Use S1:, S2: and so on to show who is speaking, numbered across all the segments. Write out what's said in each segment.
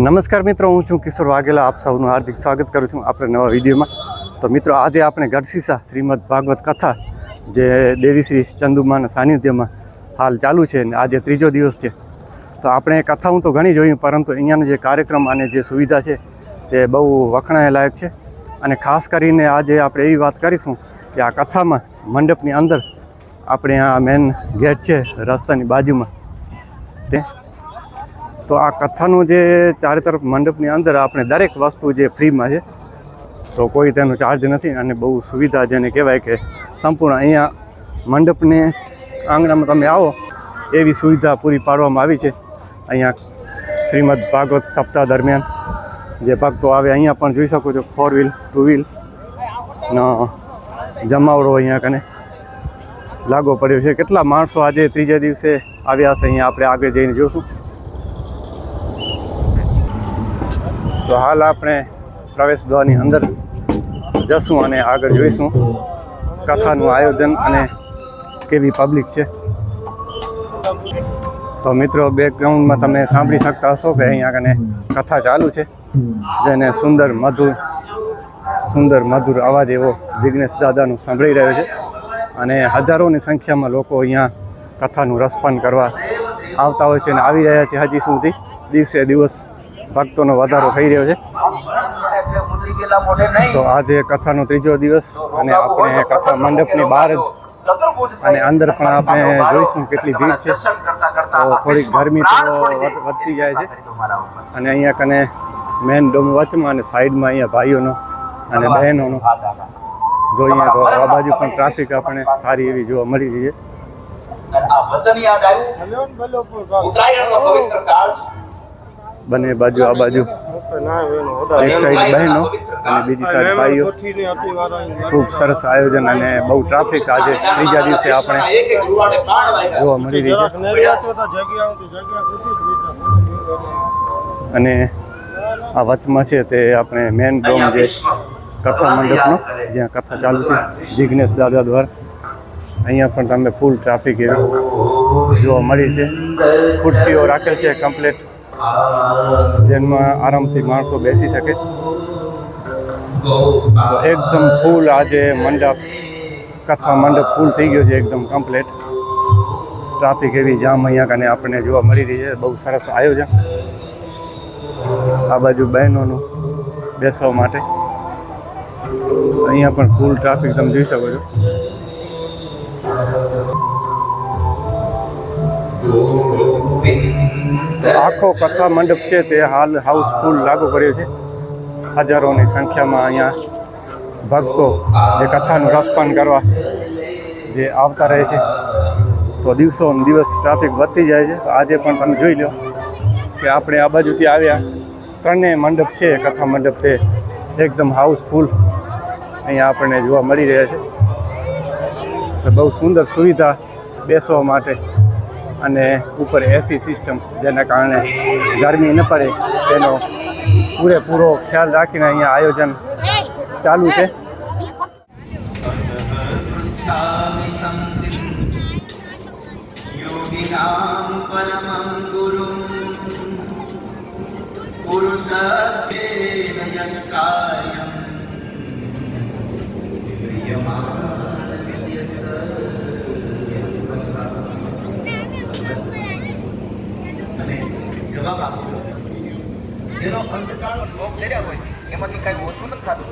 S1: નમસ્કાર મિત્રો, હું છું કિશોર વાઘેલા. આપ સૌનું હાર્દિક સ્વાગત કરું છું આપણે નવા વિડીયોમાં. તો મિત્રો, આજે આપણે ગઢશીસા શ્રીમદ ભાગવત કથા જે દેવી શ્રી ચંદુમાના સાનિધ્યમાં હાલ ચાલુ છે અને આજે ત્રીજો દિવસ છે. તો આપણે કથાઓ તો ઘણી જોઈ, પરંતુ અહીંયાનો જે કાર્યક્રમ અને જે સુવિધા છે તે બહુ વખણાય લાયક છે. અને ખાસ કરીને આજે આપણે એવી વાત કરીશું કે આ કથામાં મંડપની અંદર આપણે આ મેન ગેટ છે રસ્તાની બાજુમાં તે તો આ કથાનું જે ચારે તરફ મંડપની અંદર આપણે દરેક વસ્તુ જે ફ્રીમાં છે, તો કોઈ તેનો ચાર્જ નથી અને બહુ સુવિધા જેને કહેવાય કે સંપૂર્ણ અહીંયા મંડપને આંગણામાં તમે આવો એવી સુવિધા પૂરી પાડવામાં આવી છે. અહીંયા શ્રીમદ ભાગવત સપ્તાહ દરમિયાન જે ભક્તો આવે અહીંયા પણ જોઈ શકો છો 4 વ્હીલ 2 વ્હીલનો જમાવડો અહીંયા કને લાગુ પડ્યો છે. કેટલા માણસો આજે ત્રીજા દિવસે આવ્યા છે અહીંયા આપણે આગળ જઈને જોઈશું. તો હાલ આપણે પ્રવેશ દ્વારની અંદર જશું અને આગળ જોઈશું કથાનું આયોજન અને કેવી પબ્લિક છે. તો મિત્રો, બેકગ્રાઉન્ડમાં તમે સાંભળી શકતા હશો કે અહીંયા કને કથા ચાલુ છે, જેને સુંદર મધુર અવાજ એવો જિગ્નેશ દાદાનું સાંભળી રહ્યો છે. અને હજારોની સંખ્યામાં લોકો અહીંયા કથાનું રસપાન કરવા આવતા હોય છે અને આવી રહ્યા છે. હજી સુધી દિવસે દિવસ ભક્તોનો વધારો થઈ રહ્યો છે. તો આજે કથાનો ત્રીજો દિવસ અને આપણે કથા મંડપની બહાર જ અને અંદર પણ આપણે જોઈશું કેટલી ભીડ છે. તો થોડીક ગરમી તો વધતી જાય છે. અને અહીંયા કને મેન ડોમ વચમાં અને સાઈડમાં અહીંયા ભાઈઓનો અને બહેનોનો જોઈએ તો આ બાજુ પણ ટ્રાફિક આપણે સારી એવી જોવા મળી રહી છે. બંને બાજુ આ બાજુ એક સાઈડ બહેનો અને બીજી સાઈડ ભાઈઓ. ખૂબ સરસ આયોજન અને બહુ ટ્રાફિક આજે ત્રીજા દિવસે આપણે જોવા મળી રહી છે. અને આ વચમાં છે તે આપણે મેન ડોમ જે કથા મંડપનો જ્યાં કથા ચાલુ છે જિગ્નેશ દાદા દ્વારા. અહીંયા પણ તમે ફૂલ ટ્રાફિક એવી જોવા મળી છે. ખુરશીઓ રાખેલ છે કમ્પ્લીટ, જેમાં આરામથી માણસો બેસી શકે. તો એકદમ ફૂલ આજે કથા મંડપ ફૂલ થઈ ગયો છે, એકદમ કમ્પ્લીટ. ટ્રાફિક એવી જામ અહીંયા કને આપણને જોવા મળી રહી છે. બહુ સરસ આયોજન. આ બાજુ બહેનોનું બેસવા માટે અહીંયા પણ ફૂલ ટ્રાફિક તમે જોઈ શકો છો. આખો કથા મંડપ છે તે હાલ હાઉસફુલ લાગુ પડ્યો છે. હજારોની સંખ્યામાં અહીંયા ભક્તો જે કથાનું રસપાન કરવા જે આવતા રહે છે. તો દિવસો દિવસ ટ્રાફિક વધતી જાય છે. આજે પણ તમે જોઈ લો કે આપણે આ બાજુથી આવ્યા ત્રણેય મંડપ છે કથા મંડપ તે એકદમ હાઉસફુલ અહીંયા આપણને જોવા મળી રહ્યા છે. તો બહુ સુંદર સુવિધા બેસવા માટે અને ઉપર એસી સિસ્ટમ, જેના કારણે ગરમી ન પડે તેનો પૂરેપૂરો ખ્યાલ રાખીને અહીંયા આયોજન ચાલુ છે.
S2: જવાબ આપો જેનો અંતકાળનો શ્લોક કર્યા હોય એમાંથી કાંઈ ઓછું નથી થતું.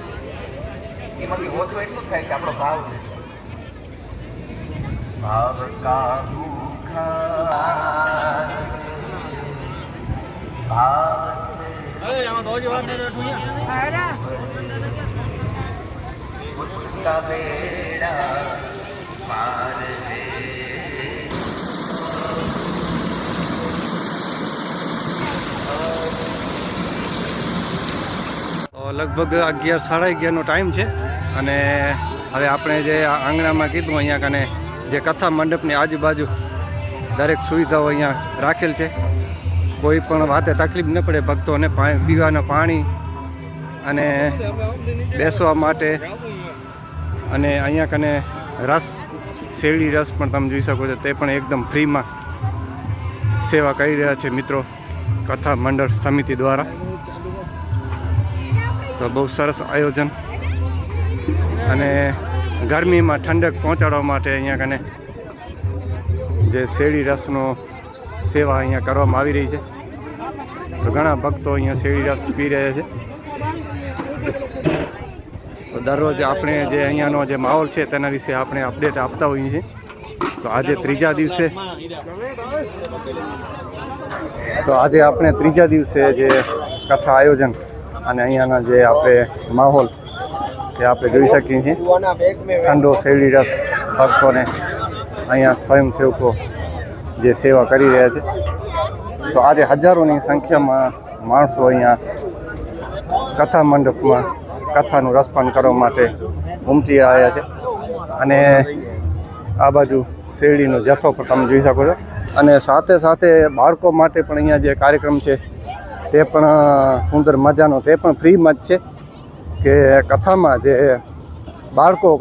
S2: એમાંથી ઓછું એટલું થાય કે આપણો ભાવ
S1: લગભગ 11 સાડા 11નો ટાઈમ છે. અને હવે આપણે જે આંગણામાં કીધું અહીંયા કને જે કથા મંડપની આજુબાજુ દરેક સુવિધાઓ અહીંયા રાખેલ છે. કોઈ પણ વાતે તકલીફ ન પડે ભક્તોને. પીવાના પાણી અને બેસવા માટે અને અહીંયા કને રસ, શેરડી રસ પણ તમે જોઈ શકો છો, તે પણ એકદમ ફ્રીમાં સેવા કરી રહ્યા છે મિત્રો. કથા મંડળ સમિતિ દ્વારા. તો બહુ સરસ આયોજન અને ગરમીમાં ઠંડક પહોંચાડવા માટે અહીંયા કને જે શેરડી રસનો સેવા અહીંયા કરવામાં આવી રહી છે. તો ઘણા ભક્તો અહીંયા શેરડી રસ પી રહ્યા છે. તો દરરોજ આપણે જે અહીંયાનો જે માહોલ છે તેના વિશે આપણે અપડેટ આપતા હોઈએ છીએ. તો આજે ત્રીજા દિવસે જે કથા આયોજન અને અહીંયાના જે આપણે માહોલ તે આપણે જોઈ શકીએ છીએ. ઠંડો શેરડી રસ ભક્તોને અહીંયા સ્વયંસેવકો જે સેવા કરી રહ્યા છે. તો આજે હજારોની સંખ્યામાં માણસો અહીંયા કથા મંડપમાં કથાનું રસપાન કરવા માટે ઉમટી આવ્યા છે. અને આ બાજુ શેરડીનો જથ્થો પણ તમે જોઈ શકો છો. અને સાથે સાથે બાળકો માટે પણ અહીંયા જે કાર્યક્રમ છે તે પણ સુંદર મજાનો, તે પણ ફ્રીમાં જ છે. કે કથામાં જે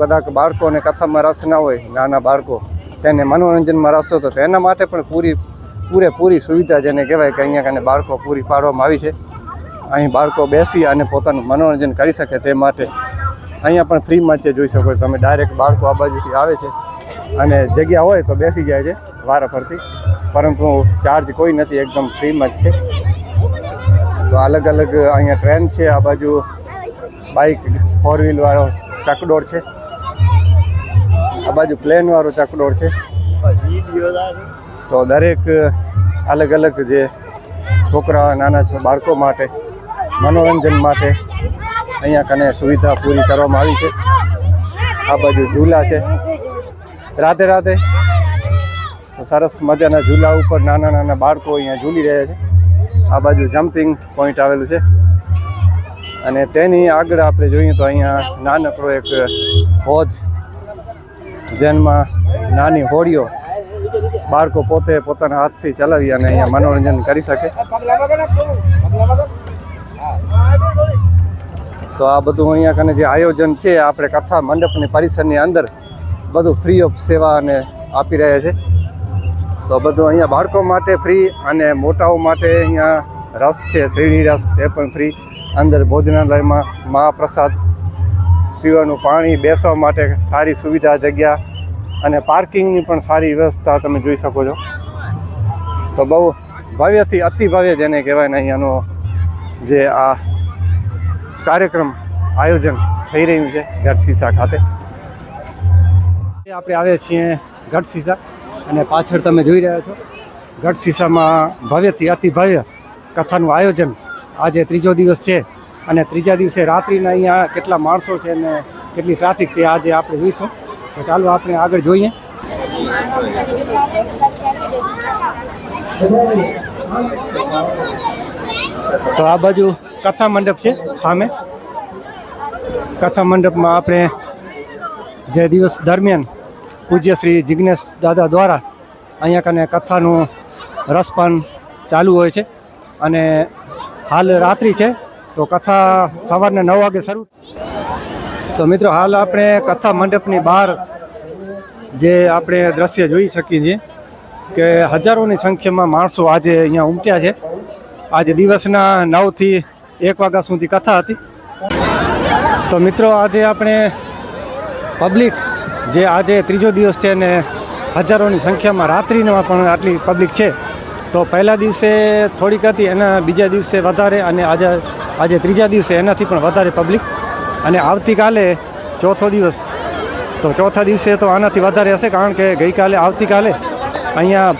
S1: કદાચ બાળકોને કથામાં રસ ના હોય, નાના બાળકો તેને મનોરંજનમાં રસ હતો, તો એના માટે પણ પૂરેપૂરી સુવિધા જેને કહેવાય કે અહીંયા કને બાળકો પૂરી પાડવામાં આવી છે. અહીં બાળકો બેસી અને પોતાનું મનોરંજન કરી શકે તે માટે અહીંયા પણ ફ્રીમાં જ છે. જોઈ શકો છો તમે, ડાયરેક્ટ બાળકો આ બાજુથી આવે છે અને જગ્યા હોય તો બેસી જાય છે વારા ફરતી, પરંતુ ચાર્જ કોઈ નથી, એકદમ ફ્રીમાં જ છે. તો અલગ અલગ અહીંયા ટ્રેન છે, આ બાજુ બાઇક 4 વ્હીલ વાળો ચકડોળ છે, આ બાજુ પ્લેન વાળો ચકડોળ છે. તો દરેક અલગ અલગ જે છોકરા નાના બાળકો માટે મનોરંજન માટે અહીંયા કને સુવિધા પૂરી કરવામાં આવી છે. આ બાજુ ઝૂલા છે. રાધે રાધે. તો સરસ મજાના ઝૂલા ઉપર નાના બાળકો અહીંયા ઝૂલી રહ્યા છે. આ બાજુ જમ્પિંગ પોઈન્ટ આવેલું છે. અને તેની આગળ આપણે જોઈએ તો અહીંયા નાનકડો એક હોજ, જેનમાં નાની હોડીઓ બાળકો પોતે પોતાના હાથથી ચલાવી અને અહીંયા મનોરંજન કરી શકે. તો આ બધું અહીંયા કને જે આયોજન છે આપણે કથા મંડપની પરિસરની અંદર બધું ફ્રી ઓફ સેવા અને આપી રહ્યા છે. તો બધું અહીંયા બાળકો માટે ફ્રી અને મોટાઓ માટે અહીંયા રસ છે, શેરડી રસ, તે પણ ફ્રી. અંદર ભોજનાલયમાં મહાપ્રસાદ, પીવાનું પાણી, બેસવા માટે સારી સુવિધા, જગ્યા અને પાર્કિંગની પણ સારી વ્યવસ્થા તમે જોઈ શકો છો. તો બહુ ભવ્યથી અતિ ભવ્ય જેને કહેવાય ને અહીંયાનો જે આ કાર્યક્રમ આયોજન થઈ રહ્યું છે ગઢસીસા ખાતે. આપણે આવ્યા છીએ ગઢસીસા અને પાછળ તમે જોઈ રહ્યા છો ગઢસીસામાં ભવ્યથી અતિ ભવ્ય કથાનું આયોજન. આજે ત્રીજો દિવસ છે અને ત્રીજા દિવસે રાત્રિના અહીંયા કેટલા માણસો છે અને કેટલી ટ્રાફિક તે આજે આપણે જોઈશું. તો ચાલો આપણે આગળ જોઈએ. તો આ બાજુ કથા મંડપ છે સામે. કથા મંડપમાં આપણે જે દિવસ દરમિયાન પૂજ્ય શ્રી જિજ્ઞેશ દાદા દ્વારા અહીંયા કને કથાનું રસપાન ચાલુ હોય છે. અને હાલ રાત્રિ છે તો કથા સવારના 9 વાગે શરૂ. તો મિત્રો હાલ આપણે કથા મંડપની બહાર જે આપણે દ્રશ્ય જોઈ શકીએ છીએ કે હજારોની સંખ્યામાં માણસો આજે અહીંયા ઉમટ્યા છે. આજે દિવસના 9 થી 1 વાગ્યા સુધી કથા હતી. તો મિત્રો આજે આપણે પબ્લિક જે આજે ત્રીજો દિવસ છે અને હજારોની સંખ્યામાં રાત્રિમાં પણ આટલી પબ્લિક છે. તો પહેલા દિવસે થોડીક હતી, એના બીજા દિવસે વધારે, અને આજે ત્રીજા દિવસે એનાથી પણ વધારે પબ્લિક. અને આવતીકાલે ચોથો દિવસ, તો ચોથા દિવસે તો આનાથી વધારે હશે, કારણ કે આવતીકાલે અહીંયા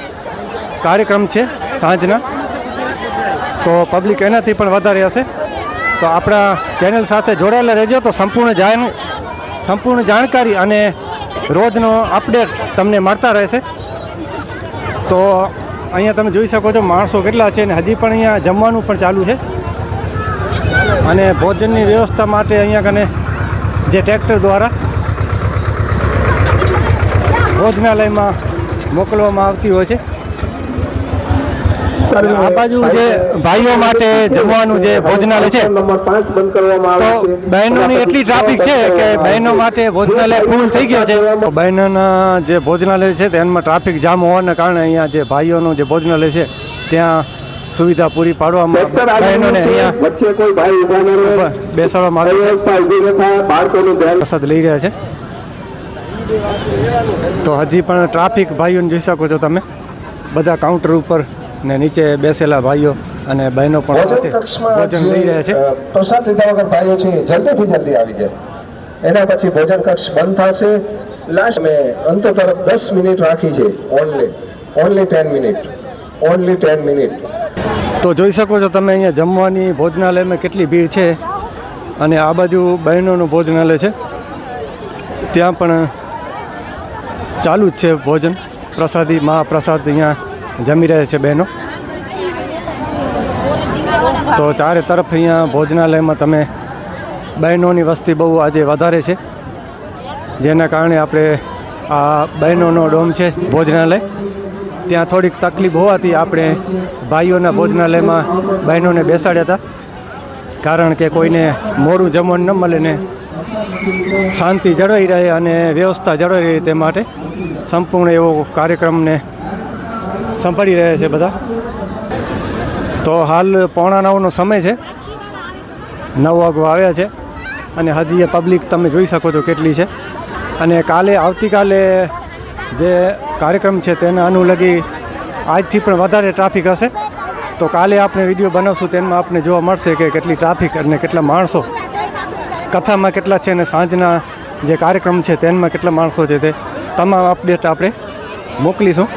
S1: કાર્યક્રમ છે સાંજના, તો પબ્લિક એનાથી પણ વધારે હશે. તો આપણા ચેનલ સાથે જોડાયેલા રહેજો, તો સંપૂર્ણ જાણકારી અને રોજનો અપડેટ તમને મળતા રહેશે. તો અહીંયા તમે જોઈ શકો છો માણસો કેટલા છે, અને હજી પણ અહીંયા જમવાનું પણ ચાલુ છે. અને ભોજનની વ્યવસ્થા માટે અહીંયા કને જે ટ્રેક્ટર દ્વારા ભોજનાલયમાં મોકલવામાં આવતી હોય છે. આ બાજુ જે ભાઈઓ માટે જમવાનું જે ભોજનાલય છે, તો બહેનોની એટલી ટ્રાફિક છે કે બહેનો માટે ભોજનાલય ફૂલ થઈ ગયો છે. બહેનોના જે ભોજનાલય છે તેમાં ટ્રાફિક જામ હોવાના કારણે અહીંયા જે ભાઈઓનું જે ભોજનાલય છે ત્યાં સુવિધા પૂરી પાડવામાં બહેનોને અહીંયા
S3: વચ્ચે કોઈ ભાઈ ઉભા ન રહે,
S1: બેસાડવામાં આવે છે.
S3: વ્યવસ્થા ઊભી ન થાય, બાળકોનું ધ્યાન.
S1: પ્રસાદ લઈ રહ્યા છે. તો હજી પણ ટ્રાફિક ભાઈઓને જોઈ શકો છો તમે, બધા કાઉન્ટર ઉપર ને નીચે બેસેલા ભાઈઓ અને બહેનો પણ
S4: ભોજન
S1: સાથે
S4: કક્ષમાં
S1: ભોજન લઈ રહ્યા છે.
S4: જે પ્રસાદ લીધા વગર ભાઈઓ છે એ જલ્દીથી જલ્દી આવી જાય. એના પછી ભોજન કક્ષ બંધ થશે. લાસ્ટ મેં અંત તરફ 10 મિનિટ રાખી છે. Only 10 minute.
S1: તો જોઈ શકો છો તમે અહીંયા જમવાની ભોજનાલયમાં કેટલી ભીડ છે. અને આ બાજુ બહેનોનું ભોજનાલય છે, ત્યાં પણ ચાલુ જ છે ભોજન. પ્રસાદી મહાપ્રસાદ અહીંયા જમી રહ્યા છે બહેનો. તો ચારે તરફ અહીંયા ભોજનાલયમાં તમે બહેનોની વસ્તી બહુ આજે વધારે છે, જેના કારણે આપણે આ બહેનોનો ડોમ છે ભોજનાલય, ત્યાં થોડીક તકલીફ હોવાથી આપણે ભાઈઓના ભોજનાલયમાં બહેનોને બેસાડ્યા હતા, કારણ કે કોઈને મોડું જમવાનું ન મળે ને શાંતિ જળવાઈ રહે અને વ્યવસ્થા જળવાઈ રહે તે માટે સંપૂર્ણ એવો કાર્યક્રમને સંભાળી રહ્યા છે બધા. તો હાલ 8:45નો સમય છે, 9 વાગવા આવ્યા છે અને હજી એ પબ્લિક તમે જોઈ શકો છો કેટલી છે. અને આવતીકાલે જે કાર્યક્રમ છે તેના અનુલગી આજથી પણ વધારે ટ્રાફિક હશે. તો કાલે આપણે વિડીયો બનાવશું, તેમાં આપણે જોવા મળશે કે કેટલી ટ્રાફિક અને કેટલા માણસો કથામાં કેટલા છે અને સાંજના જે કાર્યક્રમ છે તેમાં કેટલા માણસો છે તે તમામ અપડેટ આપણે મોકલીશું.